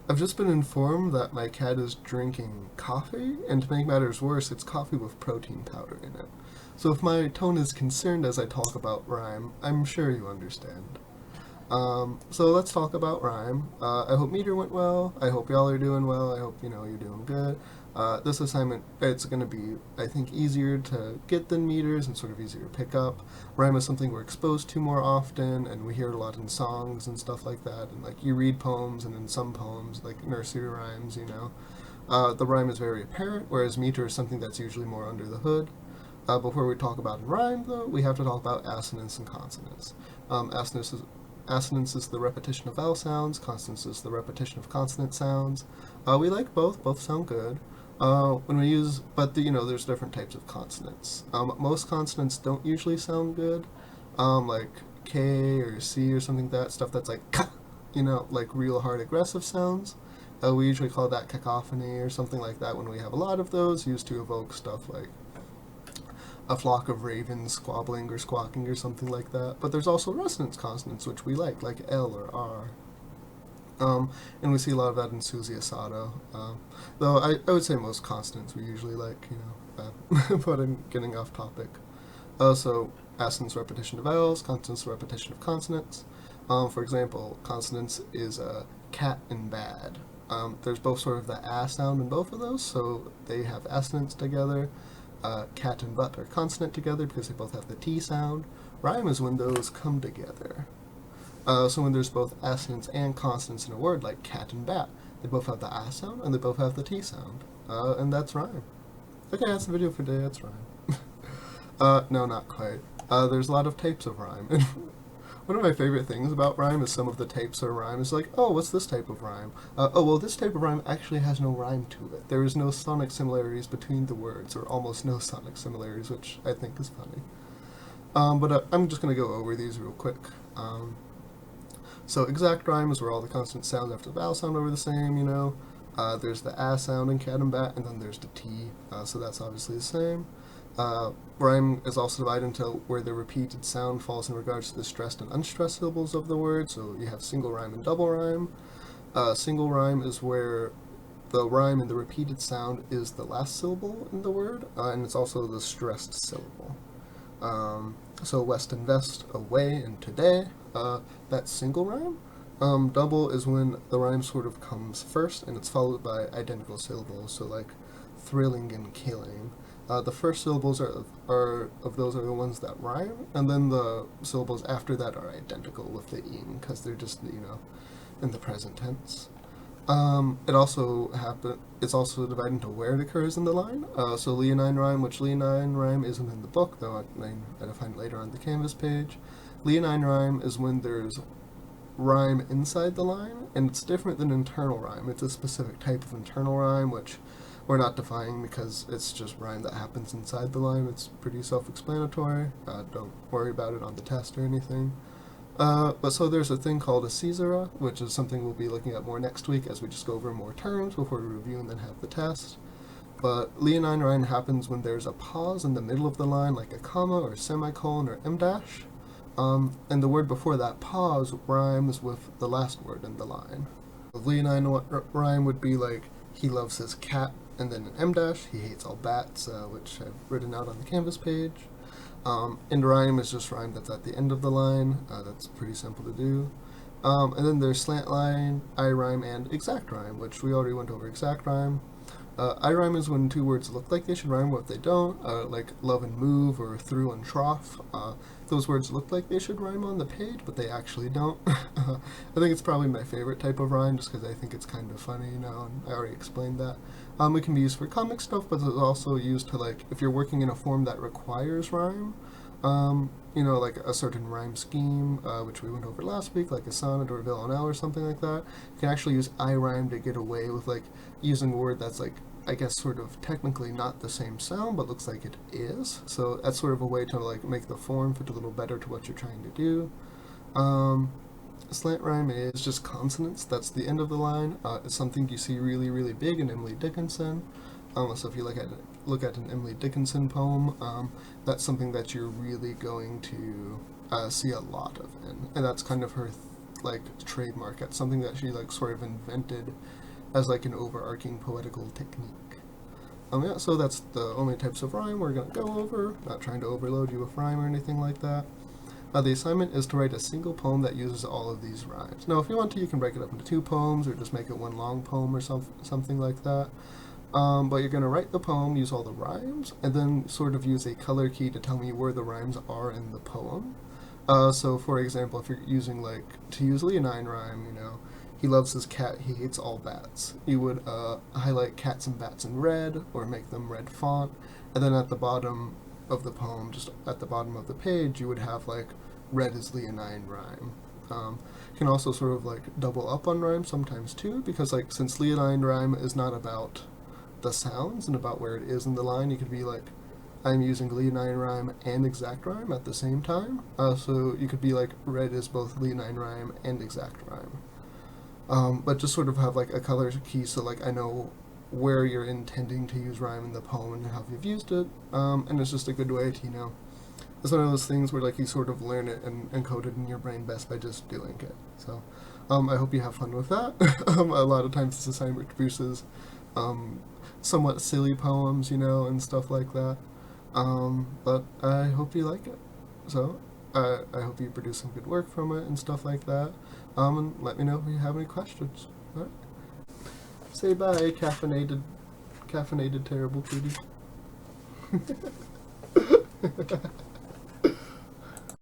I've just been informed that my cat is drinking coffee, and to make matters worse, it's coffee with protein powder in it. So if my tone is concerned as I talk about rhyme, I'm sure you understand. So let's talk about rhyme. I hope meter went well. I hope y'all are doing well. I hope you're doing good. This assignment, it's going to be, I think, easier to get than meters and sort of easier to pick up. Rhyme is something we're exposed to more often, and we hear it a lot in songs and stuff like that. And like you read poems, and in some poems, like nursery rhymes, the rhyme is very apparent, whereas meter is something that's usually more under the hood. Before we talk about rhyme, though, we have to talk about assonance and consonance. Assonance is the repetition of vowel sounds. Consonance is the repetition of consonant sounds. We like both. Both sound good. When we use, but there's different types of consonants. Most consonants don't usually sound good. Like K or C or something like that. Stuff that's like ka, like real hard aggressive sounds. We usually call that cacophony or something like that when we have a lot of those, used to evoke stuff like a flock of ravens squabbling or squawking or something like that. But there's also resonance consonants, which we like L or R. And we see a lot of that in Susie Asado. Though I would say most consonants we usually like, but I'm getting off topic. So, assonance repetition of vowels, consonance repetition of consonants. For example, consonants is cat and bad. There's both sort of the a sound in both of those, so they have assonance together. Cat and butt are consonant together because they both have the T sound. Rhyme is when those come together. So when there's both assonance and consonants in a word, like cat and bat, they both have the A sound and they both have the T sound. And that's rhyme. Okay, that's the video for today, that's rhyme. No, not quite. There's a lot of types of rhyme. And one of my favorite things about rhyme is some of the types of rhyme is like, oh, what's this type of rhyme? Oh, well, this type of rhyme actually has no rhyme to it. There is no sonic similarities between the words, or almost no sonic similarities, which I think is funny. But I'm just going to go over these real quick. So exact rhyme is where all the consonant sounds after the vowel sound are the same, There's the A sound in cat and bat, and then there's the T, so that's obviously the same. Rhyme is also divided into where the repeated sound falls in regards to the stressed and unstressed syllables of the word, so you have single rhyme and double rhyme. Single rhyme is where the rhyme and the repeated sound is the last syllable in the word, and it's also the stressed syllable. So west and vest, away and today, that's single rhyme. Double is when the rhyme sort of comes first and it's followed by identical syllables, so like thrilling and killing. The first syllables are the ones that rhyme, and then the syllables after that are identical with the ing, because they're just, in the present tense. It's also divided into where it occurs in the line. So leonine rhyme, which leonine rhyme isn't in the book, though I define it later on the Canvas page. Leonine rhyme is when there's rhyme inside the line, and it's different than internal rhyme. It's a specific type of internal rhyme, which we're not defining because it's just rhyme that happens inside the line. It's pretty self-explanatory. Don't worry about it on the test or anything. But so there's a thing called a caesura, which is something we'll be looking at more next week as we just go over more terms before we review and then have the test. But leonine rhyme happens when there's a pause in the middle of the line, like a comma or semicolon or em dash. And the word before that pause rhymes with the last word in the line. A leonine rhyme would be like, he loves his cat, and then an em dash, he hates all bats, which I've written out on the Canvas page. End rhyme is just rhyme that's at the end of the line. That's pretty simple to do. And then there's slant line, I rhyme, and exact rhyme, which we already went over exact rhyme. I rhyme is when two words look like they should rhyme but they don't, like love and move or through and trough. Those words look like they should rhyme on the page, but they actually don't. I think it's probably my favorite type of rhyme just because I think it's kind of funny, and I already explained that. It can be used for comic stuff, but it's also used to, like, if you're working in a form that requires rhyme, like a certain rhyme scheme, which we went over last week, like a sonnet or a villanelle or something like that. You can actually use I rhyme to get away with, like, using a word that's, like, I guess sort of technically not the same sound, but looks like it is. So that's sort of a way to, like, make the form fit a little better to what you're trying to do. Slant rhyme is just consonants. That's the end of the line. It's something you see really, really big in Emily Dickinson. So if you look at an Emily Dickinson poem, that's something that you're really going to see a lot of in, and that's kind of her like trademark. It's something that she like sort of invented as like an overarching poetical technique. Yeah, so that's the only types of rhyme we're going to go over. Not trying to overload you with rhyme or anything like that. The assignment is to write a single poem that uses all of these rhymes. Now, if you want to, you can break it up into 2 poems or just make it one long poem or something like that. But you're going to write the poem, use all the rhymes, and then sort of use a color key to tell me where the rhymes are in the poem. So, for example, if you're using, like, to use leonine rhyme, you know, he loves his cat, he hates all bats. You would highlight cats and bats in red, or make them red font, and then at the bottom of the poem, just at the bottom of the page, you would have, like, red is leonine rhyme. You can also sort of, like, double up on rhyme sometimes, too, because, like, since leonine rhyme is not about the sounds and about where it is in the line, you could be like, I'm using leonine rhyme and exact rhyme at the same time. So you could be like, red is both leonine rhyme and exact rhyme. But just sort of have like a color key so like I know where you're intending to use rhyme in the poem and how you've used it. And it's just a good way to, you know, it's one of those things where like you sort of learn it and encode it in your brain best by just doing it. So I hope you have fun with that. A lot of times this assignment produces somewhat silly poems, you know, and stuff like that. But I hope you like it. So I hope you produce some good work from it and stuff like that. And let me know if you have any questions. All right. Say bye, caffeinated terrible cutie.